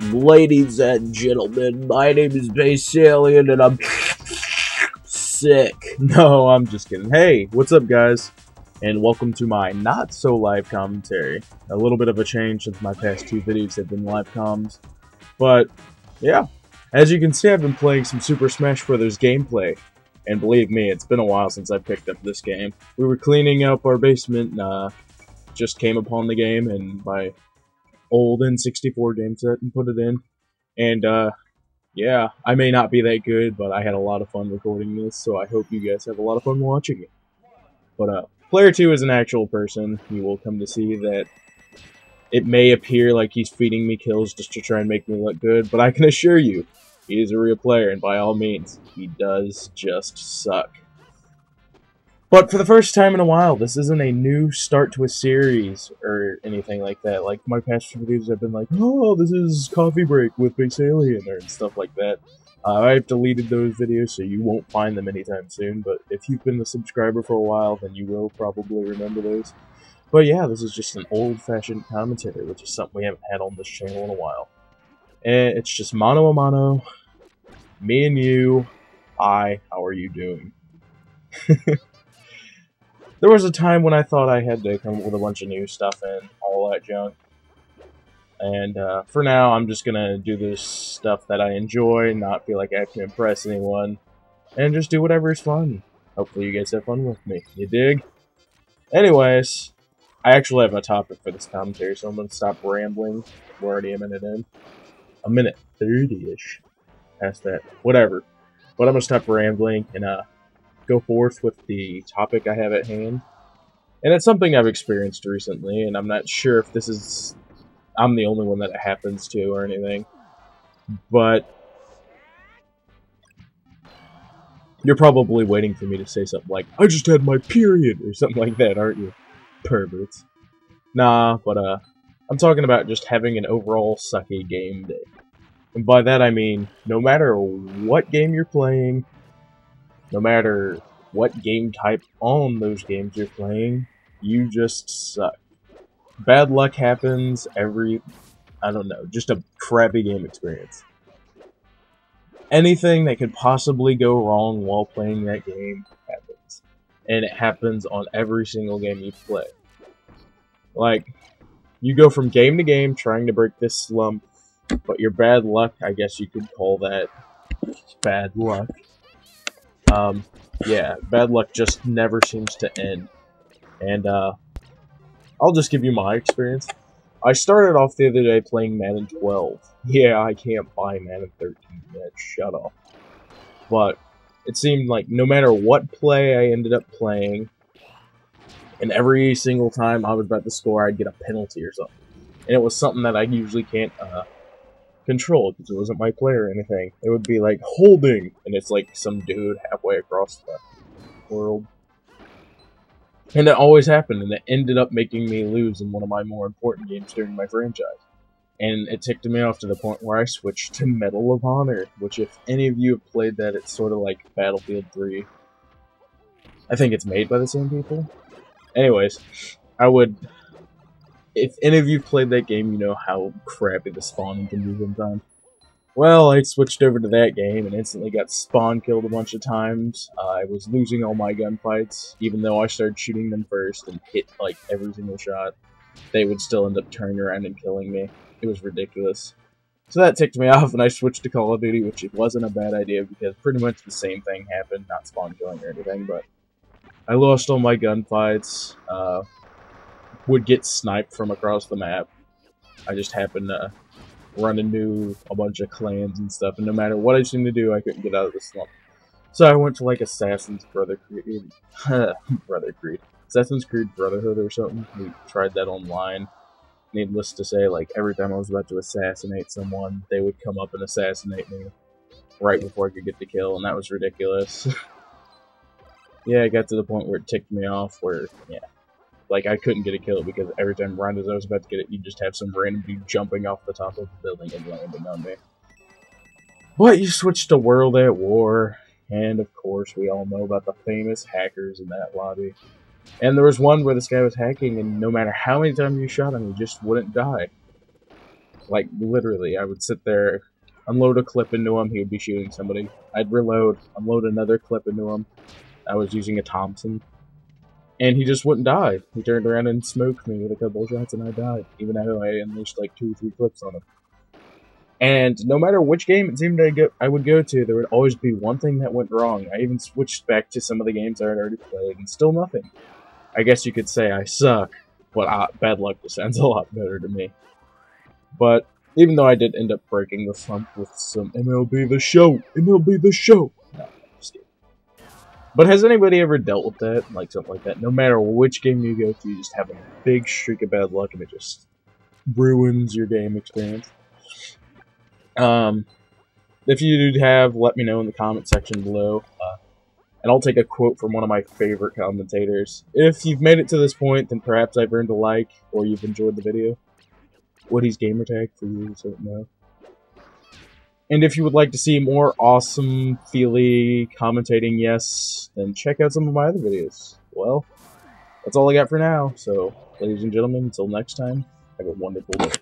Ladies and gentlemen, my name is Base Alien and I'm sick. No, I'm just kidding. Hey, what's up guys? And welcome to my not-so-live commentary. A little bit of a change since my past two videos have been live comms. But, yeah. As you can see, I've been playing some Super Smash Bros. Gameplay. And believe me, it's been a while since I picked up this game. We were cleaning up our basement and just came upon the game and my old N64 game set and put it in. And yeah, I may not be that good, but I had a lot of fun recording this, so I hope you guys have a lot of fun watching it. But Player 2 is an actual person. You will come to see that it may appear like he's feeding me kills just to try and make me look good, but I can assure you, he is a real player, and by all means, he does just suck. But for the first time in a while, this isn't a new start to a series or anything like that. Like, my past few videos have been like, oh, this is Coffee Break with Base Alien, and stuff like that. I've deleted those videos, so you won't find them anytime soon, but if you've been a subscriber for a while, then you will probably remember those. But yeah, this is just an old-fashioned commentary, which is something we haven't had on this channel in a while. And it's just mano a mano, me and you, how are you doing? There was a time when I thought I had to come up with a bunch of new stuff and all that junk. And for now, I'm just gonna do this stuff that I enjoy, not feel like I have to impress anyone, and just do whatever is fun. Hopefully you guys have fun with me. You dig? Anyways, I actually have a topic for this commentary, so I'm gonna stop rambling. We're already a minute in. A minute 30-ish. Past that. Whatever. But I'm gonna stop rambling and go forth with the topic I have at hand. And it's something I've experienced recently, and I'm not sure if this is... I'm the only one that it happens to or anything. But you're probably waiting for me to say something like, I just had my period, or something like that, aren't you? Perverts. Nah, but I'm talking about just having an overall sucky game day. And by that I mean, no matter what game you're playing, no matter what game type on those games you're playing, you just suck. Bad luck happens every, I don't know, just a crappy game experience. Anything that could possibly go wrong while playing that game happens. And it happens on every single game you play. Like, you go from game to game trying to break this slump, but your bad luck, I guess you could call that bad luck. Yeah, bad luck just never seems to end. And, I'll just give you my experience. I started off the other day playing Madden 12. Yeah, I can't buy Madden 13 yet, shut up. But, it seemed like no matter what play I ended up playing, and every single time I was about to score, I'd get a penalty or something. And it was something that I usually can't, control, because it wasn't my player or anything. It would be like, holding! And it's like some dude halfway across the world. And it always happened, and it ended up making me lose in one of my more important games during my franchise. And it ticked me off to the point where I switched to Medal of Honor, which if any of you have played that, it's sort of like Battlefield 3. I think it's made by the same people. Anyways, if any of you played that game, you know how crappy the spawning can be sometimes. Well, I switched over to that game and instantly got spawn killed a bunch of times. I was losing all my gunfights, even though I started shooting them first and hit like every single shot. They would still end up turning around and killing me. It was ridiculous. So that ticked me off and I switched to Call of Duty, which it wasn't a bad idea because pretty much the same thing happened, not spawn killing or anything, but I lost all my gunfights, would get sniped from across the map. I just happened to run into a bunch of clans and stuff, and no matter what I seemed to do, I couldn't get out of the slump. So I went to like Assassin's Creed, Assassin's Creed Brotherhood or something. We tried that online. Needless to say, like every time I was about to assassinate someone, they would come up and assassinate me right before I could get the kill, and that was ridiculous. Yeah, it got to the point where it ticked me off, where, yeah, like, I couldn't get a kill because every time right as I was about to get it, you'd just have some random dude jumping off the top of the building and landing on me. But you switch to World at War, and of course we all know about the famous hackers in that lobby. And there was one where this guy was hacking, and no matter how many times you shot him, he just wouldn't die. Like, literally, I would sit there, unload a clip into him, he would be shooting somebody. I'd reload, unload another clip into him. I was using a Thompson. And he just wouldn't die. He turned around and smoked me with a couple of shots and I died. Even though I unleashed like 2 or 3 clips on him. And no matter which game it seemed I would go to, there would always be one thing that went wrong. I even switched back to some of the games I had already played, and still nothing. I guess you could say I suck, but bad luck just sounds a lot better to me. But even though I did end up breaking the slump with some MLB The Show! MLB The Show! No, just kidding. But has anybody ever dealt with that? Like something like that? No matter which game you go to, you just have a big streak of bad luck and it just ruins your game experience. If you do have, let me know in the comment section below. And I'll take a quote from one of my favorite commentators. If you've made it to this point, then perhaps I've earned a like, or you've enjoyed the video. Woody's gamertag for you, so no. And if you would like to see more awesome, feely commentating, yes, then check out some of my other videos. Well, that's all I got for now, so, ladies and gentlemen, until next time, have a wonderful day.